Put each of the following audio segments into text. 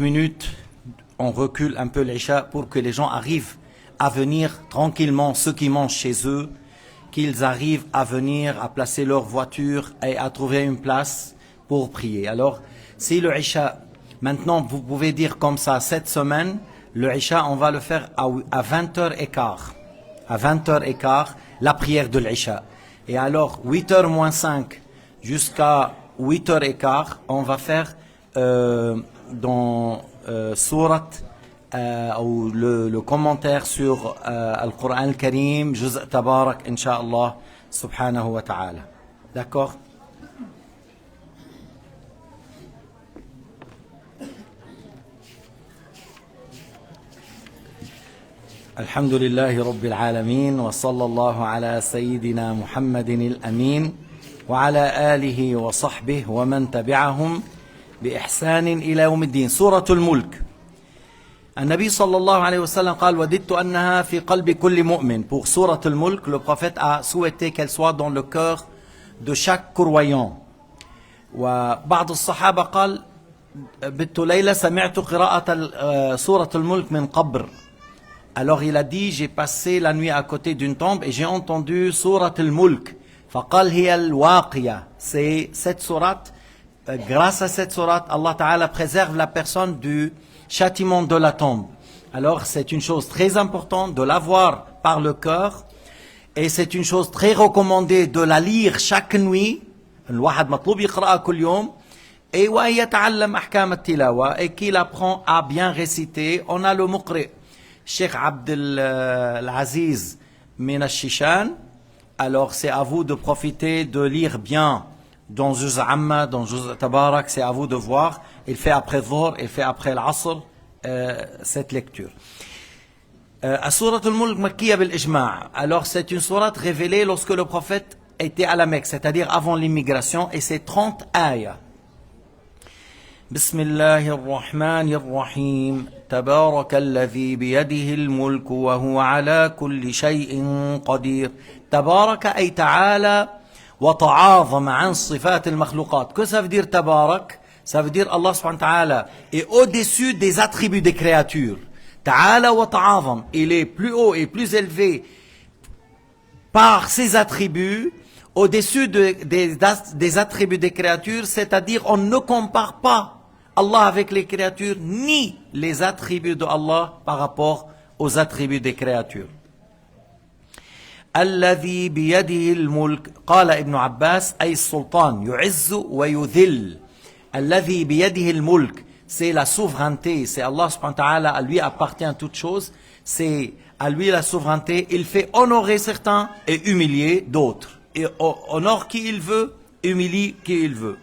minutes, on recule un peu l'Isha pour que les gens arrivent à venir tranquillement, ceux qui mangent chez eux, qu'ils arrivent à venir, à placer leur voiture et à trouver une place pour prier. Alors, si le Isha, maintenant vous pouvez dire comme ça, cette semaine, le Isha, on va le faire à 20h15. À 20h15, la prière de l'Isha. Et alors, 8h moins 5 jusqu'à 8h15, on va faire dans Surat ou le commentaire sur Al-Qur'an Al-Karim, Juz' Tabarak, Inch'Allah, subhanahu wa ta'ala. D'accord? الحمد لله رب العالمين وصلى الله على سيدنا محمد الأمين وعلى آله وصحبه ومن تبعهم بإحسان إلى يوم الدين. سورة الملك. النبي صلى الله عليه وسلم قال وددت أنها في قلب كل مؤمن. Pour سورة الملك, le prophète a souhaité qu'elle soit dans le cœur de chaque croyant. وبعض الصحابة قال بت ليلة سمعت قراءة سورة الملك من قبر. Alors il a dit, j'ai passé la nuit à côté d'une tombe et j'ai entendu Surat al-Mulk. فقال هي الواقية. C'est cette sourate, grâce à cette sourate, Allah Ta'ala préserve la personne du châtiment de la tombe. Alors c'est une chose très importante de l'avoir par le cœur et c'est une chose très recommandée de la lire chaque nuit. الواحد مطلوب يقرأها كل يوم. Et ويتعلم أحكام التلاوة et qu'il apprend à bien réciter. On a le muqri. Cheikh Abdel Aziz Min al-Shishan. Alors c'est à vous de profiter de lire bien dans Juz' Amma, dans Juz' Tabarak, c'est à vous de voir. Il fait après Dhuhr, il fait après l'Asr cette lecture. Surat al-Mulk Makkiya bil-Ijma'. Alors c'est une sourate révélée lorsque le prophète était à la Mecque, c'est-à-dire avant l'immigration, et c'est 30 ayats. بسم الله الرحمن الرحيم تبارك الذي بيده الملك وهو على كل شيء قدير. تبارك أي تعالى وتعاظم عن صفات المخلوقات. Que ça veut dire تبارك? Ça veut dire Allah subhanahu wa ta'ala est au-dessus des attributs des créatures. تعالى وتعاظم, il est plus haut et plus élevé par ses attributs, au-dessus des attributs des créatures, c'est-à-dire on ne compare pas Allah avec les créatures, ni les attributs de Allah par rapport aux attributs des créatures. الذي بيده الملك قال ابن عباس أي السلطان يعز ويذل. الذي بيده الملك, c'est la souveraineté, c'est Allah subhanahu wa ta'ala, à lui appartient toute chose, c'est à lui la souveraineté, il fait honorer certains et humilier d'autres. Et honore qui il veut, humilie qui il veut.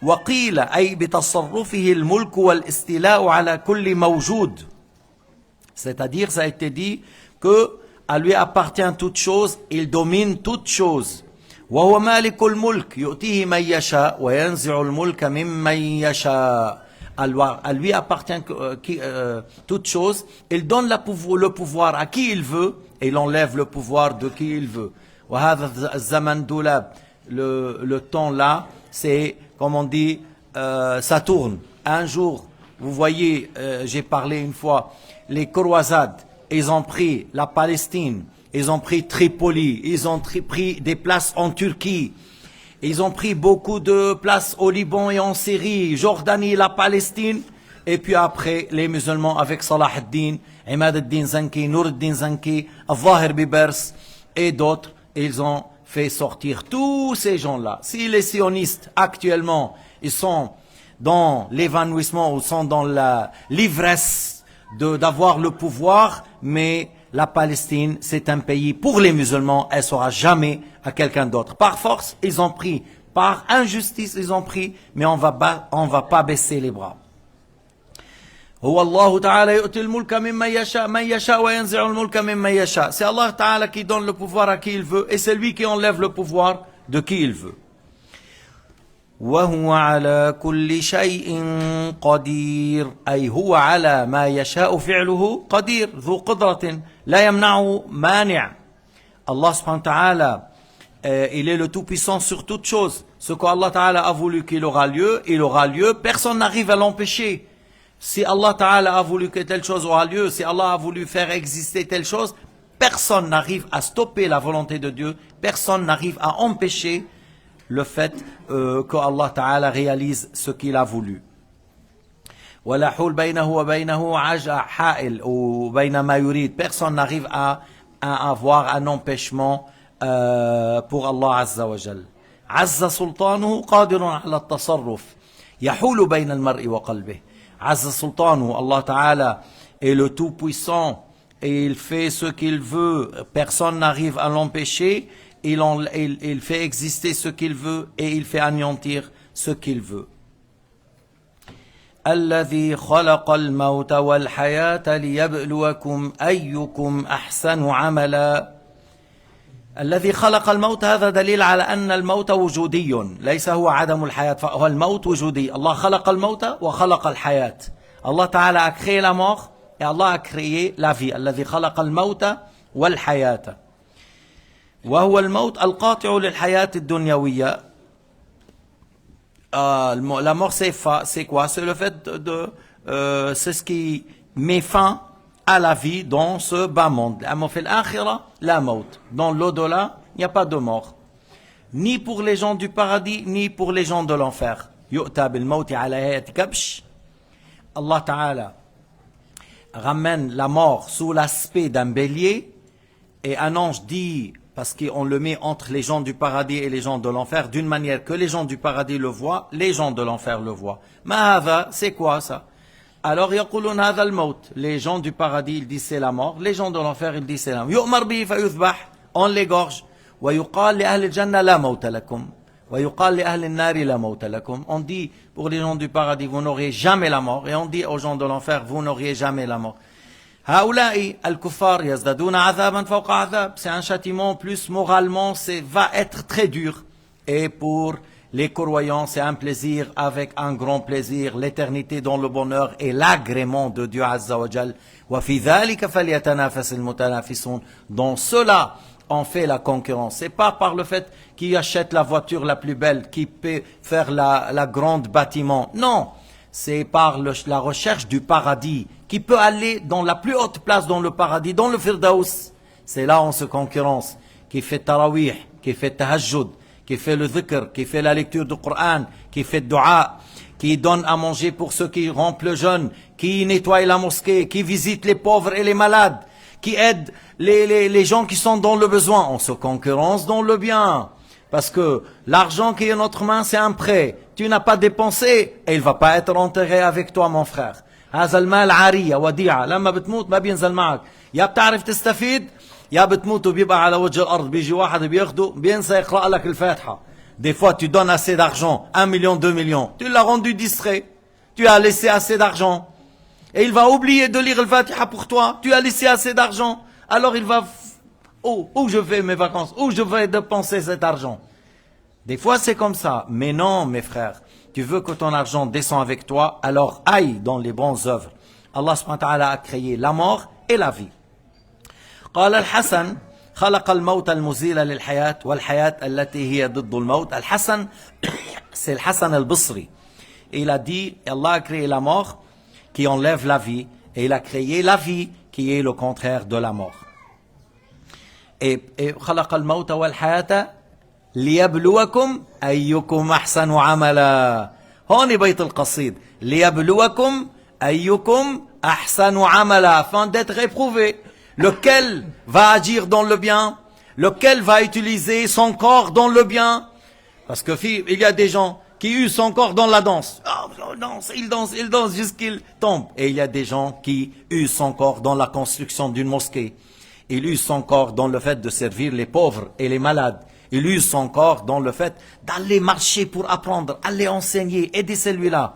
وقيل أي بتصرفه الملك والاستيلاء على كل موجود. C'est-à-dire, ça a été dit que à lui appartient toute chose, il domine toute chose. وهو مالك الملك يؤتيه من يشاء وينزع الملك ممن يشاء. À lui appartient toute chose, il donne le pouvoir à qui il veut et il enlève le pouvoir de qui il veut. وهذا الزمن دولاب. Le temps là, c'est comme on dit, ça tourne. Un jour, vous voyez, j'ai parlé une fois, les croisades, ils ont pris la Palestine, ils ont pris Tripoli, ils ont pris des places en Turquie, ils ont pris beaucoup de places au Liban et en Syrie, Jordanie, la Palestine, et puis après, les musulmans avec Salah ad-Din, Imad ad-Din Zanki, Nur ad-Din Zanki, Al-Zahir Bibers et d'autres, ils ont fait sortir tous ces gens-là. Si les sionistes actuellement, ils sont dans l'évanouissement ou sont dans l'ivresse d'avoir le pouvoir, mais la Palestine, c'est un pays pour les musulmans, elle ne sera jamais à quelqu'un d'autre. Par force, ils ont pris, par injustice, ils ont pris, mais on va pas baisser les bras. هو الله تعالى يؤتي الملك ممن يشاء وينزع الملك ممن يشاء. C'est Allah Ta'ala qui donne le pouvoir à qui il veut et c'est lui qui enlève le pouvoir de qui il veut. وهو على كل شيء قدير أي هو على ما يشاء فعله قدير ذو قدرة لا يمنعه مانع. Allah subhanahu wa ta'ala il est le tout-puissant sur toute chose. Ce qu'Allah Ta'ala a voulu qu'il aura lieu, il aura lieu, personne n'arrive à l'empêcher. Si Allah Ta'ala a voulu que telle chose aura lieu, si Allah a voulu faire exister telle chose, personne n'arrive à stopper la volonté de Dieu, personne n'arrive à empêcher le fait que Allah Ta'ala réalise ce qu'il a voulu. Personne n'arrive à avoir un empêchement pour Allah Azza wa Jal. عز سلطانه قادر على التصرف يحول بين المرء وقلبه. عز سلطانه, Allah Ta'ala est le tout-puissant et il fait ce qu'il veut, personne n'arrive à l'empêcher, il fait exister ce qu'il veut et il fait anéantir ce qu'il veut. الذي خلق الموت والحياة ليبلوكم أيكم أحسن عملا. الذي خلق الموت هذا دليل على أن الموت وجودي ليس هو عدم الحياة فهو الموت وجودي. الله خلق الموت وخلق الحياة. الله تعالى a créé la mort et Allah a créé la vie. الذي خلق الموت والحياة وهو الموت القاطع للحياة الدنيوية. La mort c'est quoi? C'est le fait c'est ce qui met fin à la vie dans ce bas monde. Dans l'au-delà, il n'y a pas de mort. Ni pour les gens du paradis, ni pour les gens de l'enfer. Allah Ta'ala ramène la mort sous l'aspect d'un bélier et un ange dit, parce qu'on le met entre les gens du paradis et les gens de l'enfer, d'une manière que les gens du paradis le voient, les gens de l'enfer le voient. C'est quoi ça? Alors, les gens du paradis, ils disent c'est la mort. Les gens de l'enfer, ils disent c'est la mort. On l'égorge. On dit pour les gens du paradis, vous n'aurez jamais la mort. Et on dit aux gens de l'enfer, vous n'aurez jamais la mort. C'est un châtiment plus moralement, va être très dur. Et pour les croyants, c'est un plaisir avec un grand plaisir, l'éternité dans le bonheur et l'agrément de Dieu Azza wa Jal. Dans cela, on fait la concurrence. C'est pas par le fait qu'il achète la voiture la plus belle, qui peut faire la grande bâtiment. Non, c'est par la recherche du paradis, qui peut aller dans la plus haute place dans le paradis, dans le Firdaus. C'est là on se concurrence, qui fait tarawih, qui fait tahajjud, qui fait le dhikr, qui fait la lecture du Coran, qui fait dua, qui donne à manger pour ceux qui rompent le jeûne, qui nettoie la mosquée, qui visite les pauvres et les malades, qui aide les gens qui sont dans le besoin. On se concurrence dans le bien. Parce que l'argent qui est dans notre main, c'est un prêt. Tu n'as pas dépensé et il ne va pas être enterré avec toi, mon frère. هذا المال عارية وديعة لما بتموت ما بينزل معك يا بتعرف تستفيد يا بتموت وبيبقى على وجه الأرض بيجي واحد بياخده بينسى يقرأ لك الفاتحة. Des fois tu donnes assez d'argent, 1 million, 2 millions, tu l'as rendu distrait, tu as laissé assez d'argent et il va oublier de lire le Fatiha pour toi, tu as laissé assez d'argent, alors il va où je fais mes vacances, où je vais dépenser cet argent. Des fois c'est comme ça, mais non mes frères. Tu veux que ton argent descende avec toi, alors aille dans les bonnes œuvres. Allah subhanahu wa ta'ala a créé la mort et la vie. قال الحسن خلق الموت المزيل للحياة والحياة التي هي ضد الموت. الحسن c'est le Hassan al-Basri. Il a dit, Allah a créé la mort qui enlève la vie et il a créé la vie qui est le contraire de la mort. Et خلق الموت والحياة ليبلوكم أيكم أحسن عملا. هون بيت القصيد ليبلوكم أيكم أحسن عملا, afin d'être éprouvé. Lequel va agir dans le bien, lequel va utiliser son corps dans le bien. Parce que il y a des gens qui usent son corps dans la danse. Il danse jusqu'il tombe. Et il y a des gens qui usent son corps dans la construction d'une mosquée. Il use son corps dans le fait de servir les pauvres et les malades. Il use son corps dans le fait d'aller marcher pour apprendre, aller enseigner, aider celui-là.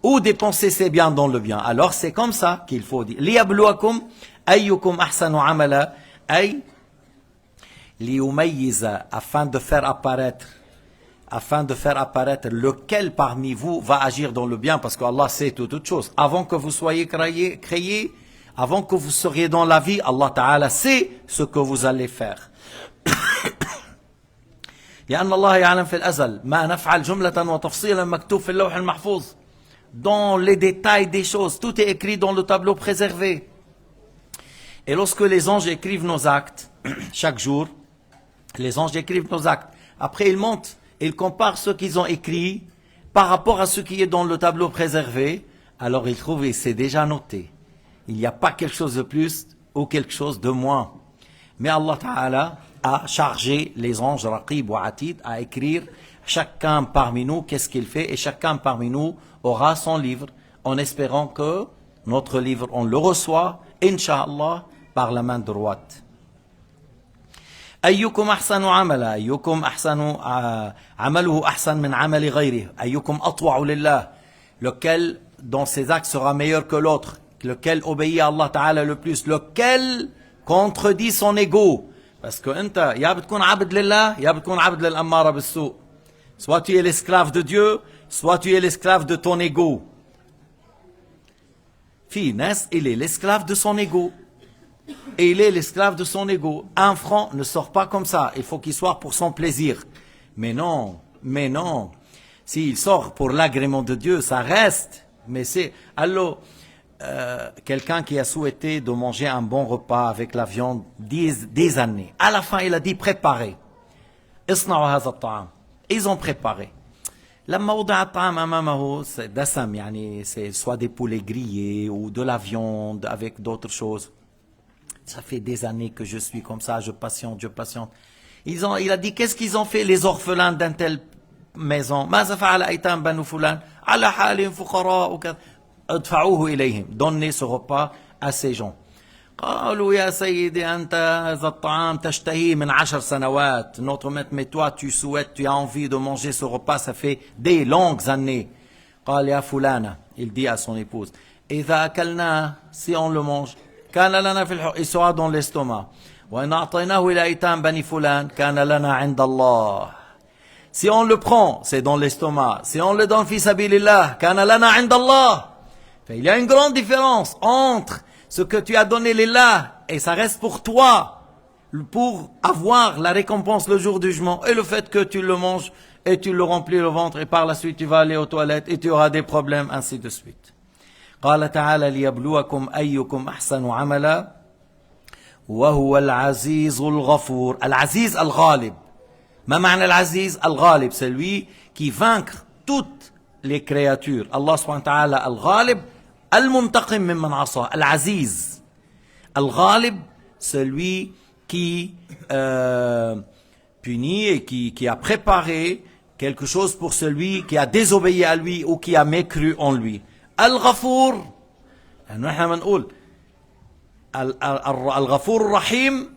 Ou dépenser ses biens dans le bien. Alors c'est comme ça qu'il faut dire. لِيَبْلُوَكُمْ أَيُّكُمْ أَحْسَنُ عَمَلًا. أي لِيُمَيِّزَ, afin de faire apparaître lequel parmi vous va agir dans le bien, parce qu'Allah sait toutes choses. Avant que vous soyez créés, avant que vous seriez dans la vie, Allah Ta'ala sait ce que vous allez faire. لأن الله يعلم في الأزل ما نفعل جملة وتفصيلا مكتوب في اللوح المحفوظ. Dans les détails des choses, tout est écrit dans le tableau préservé. Et lorsque les anges écrivent nos actes, chaque jour, les anges écrivent nos actes. Après, ils montent, ils comparent ce qu'ils ont écrit par rapport à ce qui est dans le tableau préservé. Alors ils trouvent, et c'est déjà noté. Il n'y a pas quelque chose de plus ou quelque chose de moins. Mais Allah Ta'ala a chargé les anges Raqib ou Atid à écrire chacun parmi nous qu'est-ce qu'il fait, et chacun parmi nous aura son livre, en espérant que notre livre, on le reçoit, Inch'Allah, par la main droite. أيكم أحسن عملا أيكم أحسن عمله أحسن من عمل غيره أيكم أطوع لله, lequel dans ses actes sera meilleur que l'autre, lequel obéit à Allah Ta'ala le plus, lequel contredit son ego. Parce que أنت يا بتكون عبد لله يا بتكون عبد للأمارة بالسوء. Soit tu es l'esclave de Dieu, soit tu es l'esclave de ton ego. في ناس il est l'esclave de son ego. Et il est l'esclave de son ego. Un franc ne sort pas comme ça. Il faut qu'il soit pour son plaisir. Mais non, mais non. S'il sort pour l'agrément de Dieu, ça reste. Mais c'est... Alors, quelqu'un qui a souhaité de manger un bon repas avec la viande des années. À la fin, il a dit préparez. اصنعوا هذا الطعام. Ils ont préparé. لما وضع الطعام أمامه دسم, يعني c'est soit des poulets grillés ou de la viande avec d'autres choses. Ça fait des années que je suis comme ça, je patiente, je patiente. Il a dit, qu'est-ce qu'ils ont fait les orphelins d'une telle maison? ماذا فعل أيتام بنو فلان على حالهم فقراء وكذا ادفعوه إليهم. Donnez ce repas à ces gens. قالوا يا سيدي أنت هذا الطعام تشتهيه من 10 سنوات. Notre maître, mais toi tu souhaites, tu as envie de manger ce repas, ça fait des longues années. قال يا فلانة, il dit à son épouse, إذا أكلنا, si on le mange, كان لنا في الحق, il sera dans l'estomac. وإن أعطيناه إلى أيتام بني فلان كان لنا عند الله. Si on le prend, c'est dans l'estomac. Si on le donne في سبيل الله كان لنا عند الله. Il y a une grande différence entre ce que tu as donné là et ça reste pour toi, pour avoir la récompense le jour du jugement, et le fait que tu le manges et tu le remplis le ventre et par la suite tu vas aller aux toilettes et tu auras des problèmes, ainsi de suite. قال تعالى ليبلوكم أيكم أحسن عملا وهو العزيز الغفور. العزيز الغالب. ما معنى العزيز الغالب? C'est lui qui vaincre toutes les créatures. Allah subhanahu wa ta'ala al-ghalib, al-muntaqim mimman asa. Al-aziz. Al-ghalib, celui qui punit et qui a préparé quelque chose pour celui qui a désobéi à lui ou qui a mécru en lui. Al-Ghafour, نحن بنقول الغفور الرحيم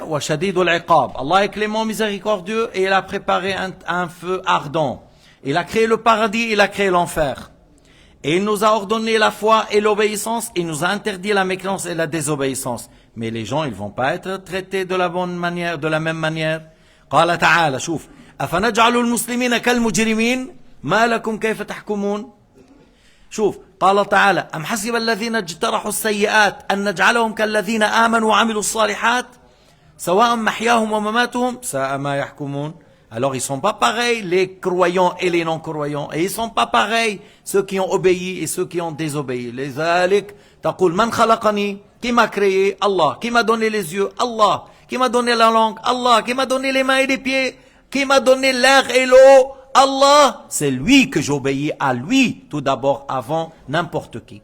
وشديد العقاب. Allah est clément, miséricordieux, et il a préparé un feu ardent. Il a créé le paradis, il a créé l'enfer. Et il nous a ordonné la foi et l'obéissance, il nous a interdit la mécréance et la désobéissance. Mais les gens, ils vont pas être traités de la bonne manière, de la même manière. قال تعالى, شوف, أفنجعل المسلمين كالمجرمين ما لكم كيف تحكمون. شوف, قال تعالى أم حسب الذين اجترحوا السيئات أن نجعلهم كالذين آمنوا وعملوا الصالحات سواء محياهم ومماتهم ساء ما يحكمون. Alors ils sont pas pareils les croyants et les non-croyants, et ils sont pas pareils ceux qui ont obéi et ceux qui ont désobéi. لذلك تقول من خلقني, qui m'a créé? Allah. Qui m'a donné les yeux? Allah. Qui m'a donné la langue? Allah. Qui m'a donné les mains et les pieds? Qui m'a donné l'air et l'eau? Allah. C'est lui que j'obéis à lui tout d'abord avant n'importe qui.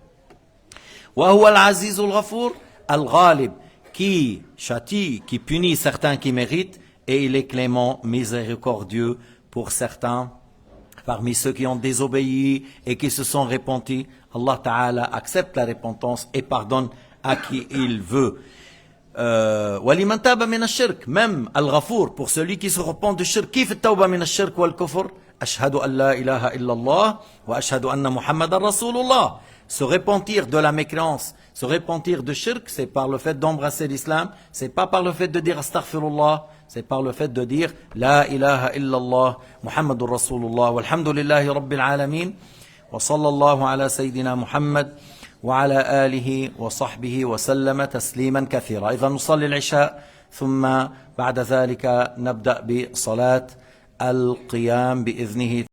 وهو العزيز الغفور الغالب, qui châtie, qui punit certains qui méritent, et il est clément, miséricordieux pour certains parmi ceux qui ont désobéi et qui se sont repentis. Allah Ta'ala accepte la repentance et pardonne à qui il veut. وَلِمَنْ تَابَ مِنَ الشِّرْكِ, même Al-Ghafour, pour celui qui se repent du shirk. كيف التوبة من الشرك والكفر؟ أشهد أن لا إله إلا الله وأشهد أن محمد رسول الله. Se repentir de la mécréance, se repentir de shirk, c'est par le fait d'embrasser l'islam, c'est pas par le fait de dire astaghfirullah, c'est par le fait de dire la ilaha illallah Muhammadur Rasulullah walhamdulillahi rabbil alamin wa sallallahu ala sayyidina Muhammad wa ala alihi wa sahbihi wa sallama tasliman kathira. إذا نصلي العشاء ثم بعد ذلك نبدأ بصلاة القيام بإذنه